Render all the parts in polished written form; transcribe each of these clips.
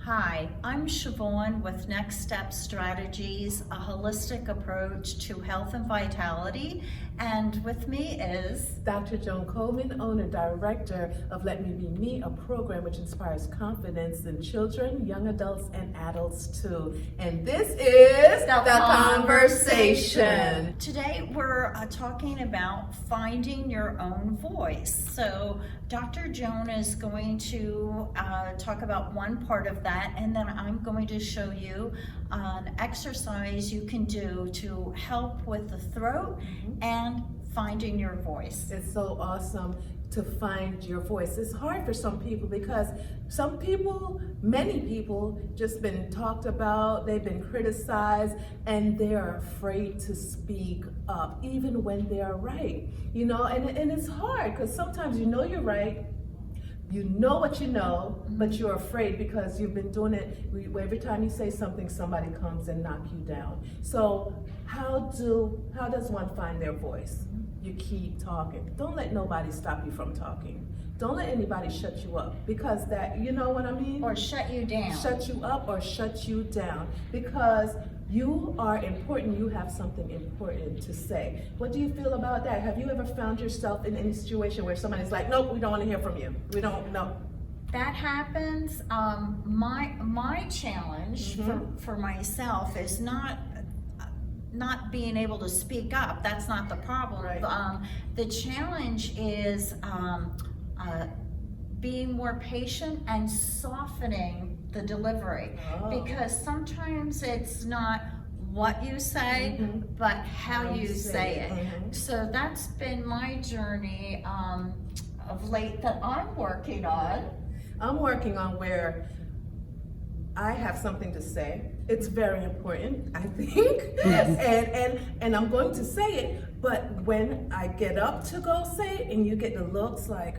Hi, I'm Siobhan with Next Step Strategies, a holistic approach to health and vitality. And with me is Dr. Joan Coleman, owner director of Let Me Be Me, a program which inspires confidence in children, young adults, and adults too. And this is The Conversation. Today we're talking about finding your own voice. So Dr. Joan is going to talk about one part of that, and then I'm going to show you an exercise you can do to help with the throat and finding your voice. It's so awesome to find your voice. It's hard for some people because some people, many people, just been talked about, they've been criticized, and they're afraid to speak up, even when they're right. You know, and it's hard because sometimes you know you're right, you know what you know, but you're afraid because you've been doing it. Every time you say something, somebody comes and knock you down. So how does one find their voice? You keep talking. Don't let nobody stop you from talking. Don't let anybody shut you up, because that, you know what I mean? Or shut you down. Shut you up or shut you down, because you are important. You have something important to say. What do you feel about that? Have you ever found yourself in any situation where somebody's like, nope, we don't want to hear from you. We don't know. That happens. My challenge for myself is not being able to speak up. That's not the problem. Right. The challenge is being more patient and softening the delivery, because sometimes it's not what you say, but how you say it. So that's been my journey of late that I'm working on. I'm working on where I have something to say. It's very important, I think. Yes. And I'm going to say it, but when I get up to go say it and you get the looks like,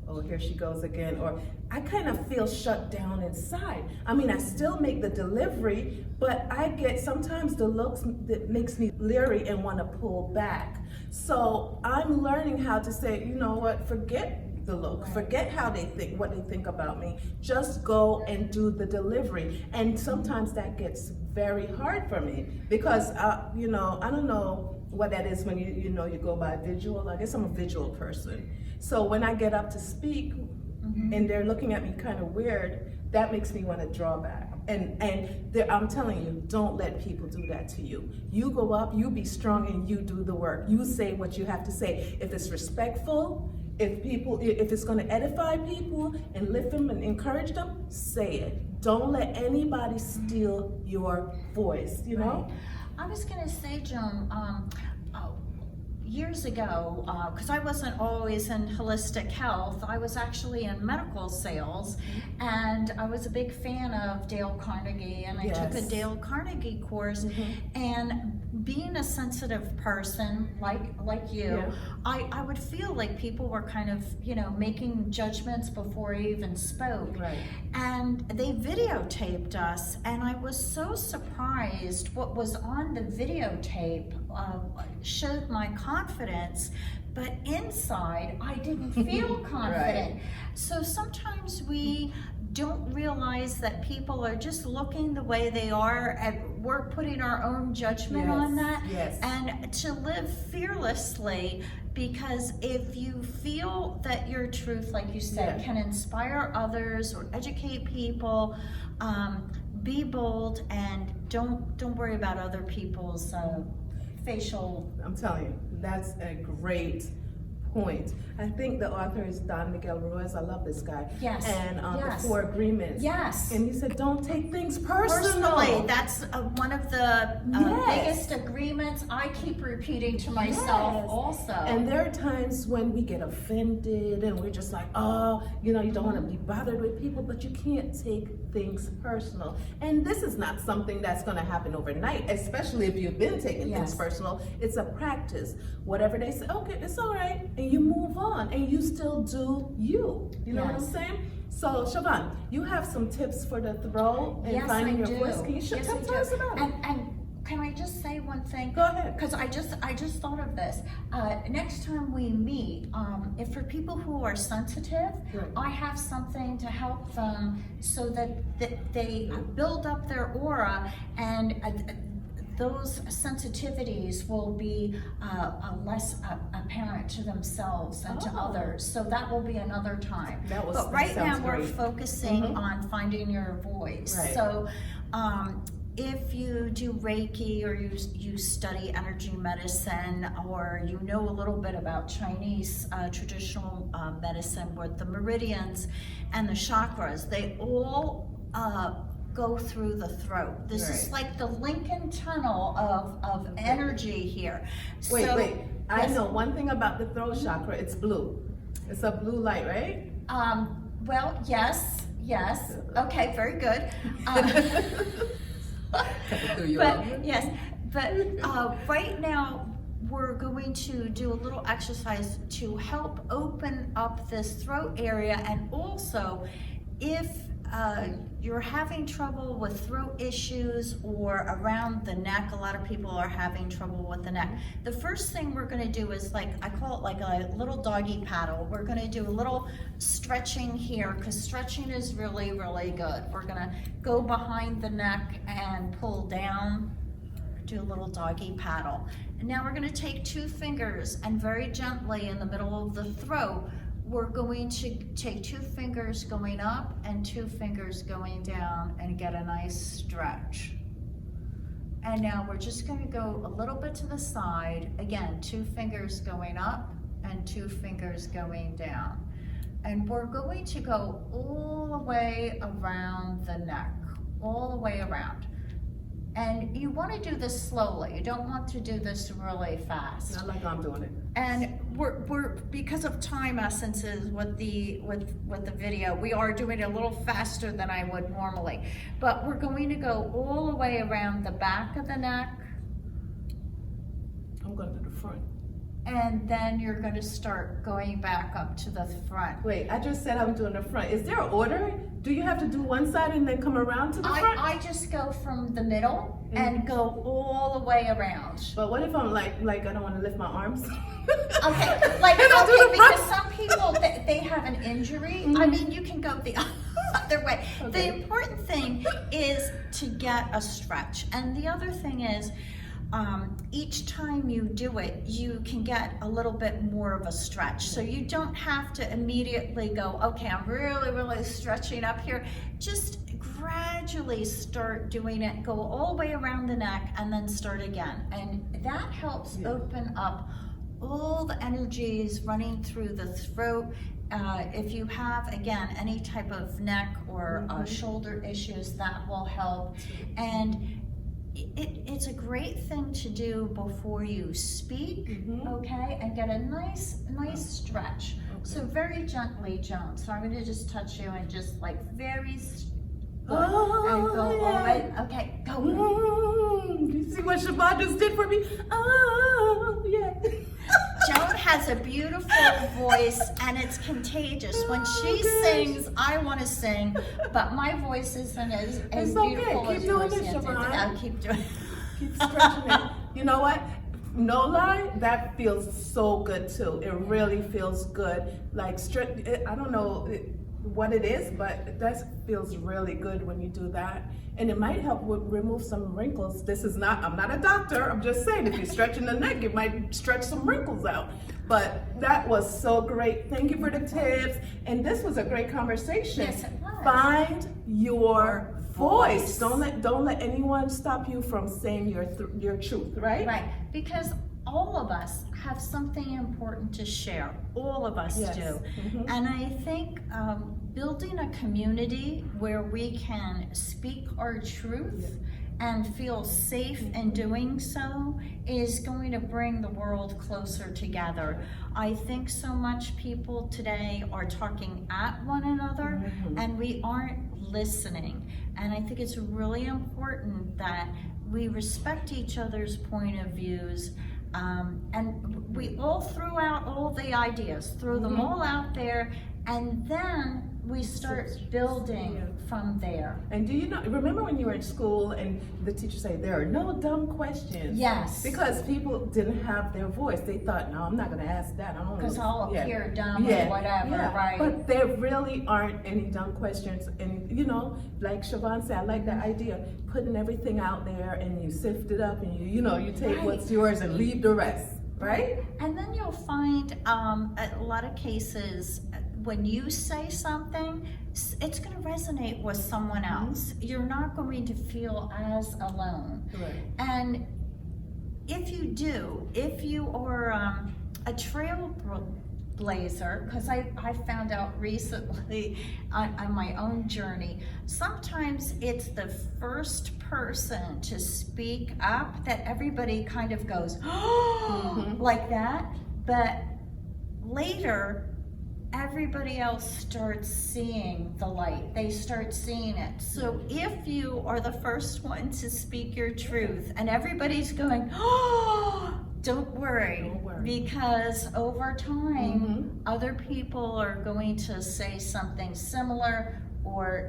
oh, here she goes again, or I kind of feel shut down inside. I mean, I still make the delivery, but I get sometimes the looks that makes me leery and want to pull back. So I'm learning how to say, you know what, forget the look, forget how they think, what they think about me. Just go and do the delivery. And sometimes that gets very hard for me because, you know, I don't know what that is when you go by visual. I guess I'm a visual person. So when I get up to speak and they're looking at me kind of weird, that makes me want to draw back. And I'm telling you, don't let people do that to you. You go up, you be strong, and you do the work. You say what you have to say. If it's respectful, if it's going to edify people and lift them and encourage them, say it. Don't let anybody steal your voice, you know? Right. I was going to say, Joan, years ago, because I wasn't always in holistic health, I was actually in medical sales, and I was a big fan of Dale Carnegie, and I took a Dale Carnegie course, and being a sensitive person like you, I would feel like people were kind of, you know, making judgments before I even spoke. Right. And they videotaped us, and I was so surprised what was on the videotape showed my confidence, but inside I didn't feel confident. Right. So sometimes we don't realize that people are just looking the way they are, and we're putting our own judgment on that. Yes. And to live fearlessly, because if you feel that your truth, like you said, can inspire others or educate people, be bold and don't worry about other people's facial. I'm telling you, that's a great point. I think the author is Don Miguel Ruiz. I love this guy. Yes. And Yes. the 4 Agreements. Yes. And he said, don't take things personally. Personally, that's one of the biggest agreements I keep repeating to myself also. And there are times when we get offended and we're just like, oh, you know, you don't want to be bothered with people, but you can't take things personal. And this is not something that's going to happen overnight, especially if you've been taking things personal. It's a practice. Whatever they say, okay, it's all right. And you move on and you still do you. You know what I'm saying? So, Siobhan, you have some tips for the throat and finding your voice. Can you tell us about it? And can I just say one thing? Go ahead. Because I just thought of this. Next time we meet, if for people who are sensitive, Right. I have something to help them so that they build up their aura, and those sensitivities will be less apparent to themselves and to Oh. others. So that will be another time. That But right now sounds we're great. focusing Mhm. on finding your voice. Right. So if you do Reiki, or you study energy medicine, or you know a little bit about Chinese traditional medicine with the meridians and the chakras, they all go through the throat. This is Right. like the Lincoln Tunnel of energy here. Wait, So, wait. I yes. know one thing about the throat chakra. It's blue. It's a blue light, right? Well, yes. Okay, very good. But yes, but right now we're going to do a little exercise to help open up this throat area, and also if you're having trouble with throat issues or around the neck, a lot of people are having trouble with the neck. The first thing we're gonna do is, like, I call it like a little doggy paddle. We're gonna do a little stretching here, because stretching is really, really good. We're gonna go behind the neck and pull down, do a little doggy paddle. And now we're gonna take 2 fingers and very gently in the middle of the throat, we're going to take 2 fingers going up and 2 fingers going down and get a nice stretch. And now we're just going to go a little bit to the side. Again, 2 fingers going up and 2 fingers going down. And we're going to go all the way around the neck, all the way around. And you want to do this slowly. You don't want to do this really fast. Not like I'm doing it. And we're because of time essences with the video, we are doing it a little faster than I would normally. But we're going to go all the way around the back of the neck, I'm going to do the front. and then you're going to start going back up to the front. Wait, I just said I'm doing the front. Is there an order? Do you have to do one side and then come around to the front? I just go from the middle and go all the way around. But what if I'm like I don't want to lift my arms? Okay, like, And I'll do okay, the front. because some people, they have an injury. I mean, you can go the other way. The Okay. important thing is to get a stretch. And the other thing is, each time you do it, you can get a little bit more of a stretch. So you don't have to immediately go, okay, I'm really, really stretching up here. Just gradually start doing it, go all the way around the neck, and then start again. And that helps open up all the energies running through the throat. If you have, again, any type of neck or shoulder issues, that will help. And it's a great thing to do before you speak, okay? And get a nice stretch. So very gently, Joan. So I'm gonna just touch you and just like very good. And go all the way. Okay, go. You see what Shabbat just did for me? Oh, yeah. Joan has a beautiful voice, and it's contagious. When she sings, I want to sing, but my voice isn't as It's okay. beautiful Keep as doing yours. it, Yes, Siobhan. I'll keep doing it. Keep stretching it. You know what? No lie, that feels so good too. It really feels good. Like I don't know what it is, but that feels really good when you do that. And it might help remove some wrinkles. I'm not a doctor, I'm just saying, if you're stretching the neck, it might stretch some wrinkles out. But that was so great. Thank you for the tips. And this was a great conversation. Yes, it was. Find your voice. Don't let anyone stop you from saying your truth, right? Right, because all of us have something important to share. All of us Yes. do. And I think building a community where we can speak our truth and feel safe in doing so is going to bring the world closer together. I think so much people today are talking at one another and we aren't listening. And I think it's really important that we respect each other's point of views, and we all threw out all the ideas, threw them all out there, and then we start building from there. And do you know, remember when you were in school and the teacher said, there are no dumb questions? Yes. Because people didn't have their voice. They thought, no, I'm not gonna ask that. Because I'll appear dumb or whatever, right? But there really aren't any dumb questions. And you know, like Siobhan said, I like that idea, putting everything out there and you sift it up and you take what's yours and leave the rest, right? And then you'll find a lot of cases, when you say something, it's going to resonate with someone else. You're not going to feel as alone. Right. And if you are a trailblazer, because I found out recently on my own journey, sometimes it's the first person to speak up that everybody kind of goes, oh, like that. But later, everybody else starts seeing the light. They start seeing it. So if you are the first one to speak your truth and everybody's going, oh, don't worry, because over time, other people are going to say something similar, or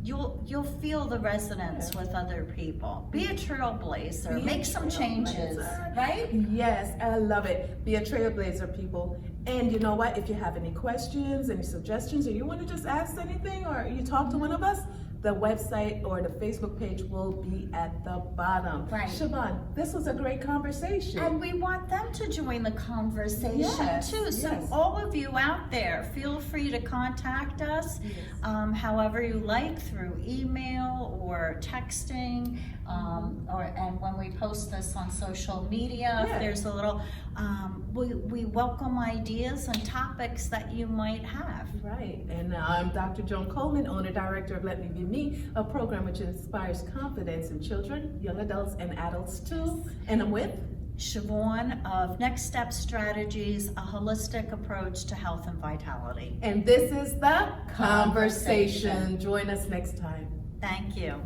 you'll feel the resonance with other people. Be a trailblazer. Make some changes, right? Yes, I love it. Be a trailblazer, people. And you know what? If you have any questions, any suggestions, or you want to just ask anything, or you talk to one of us, the website or the Facebook page will be at the bottom. Right. Siobhan, this was a great conversation. And we want them to join the conversation too. So all of you out there, feel free to contact us however you like, through email or texting, and when we post this on social media, if there's a little, we welcome ideas and topics that you might have. Right, and I'm Dr. Joan Coleman, owner director of Let Me Be Me, a program which inspires confidence in children, young adults, and adults too. And I'm with Siobhan of Next Step Strategies, a holistic approach to health and vitality. And this is The Conversation. Join us next time. Thank you.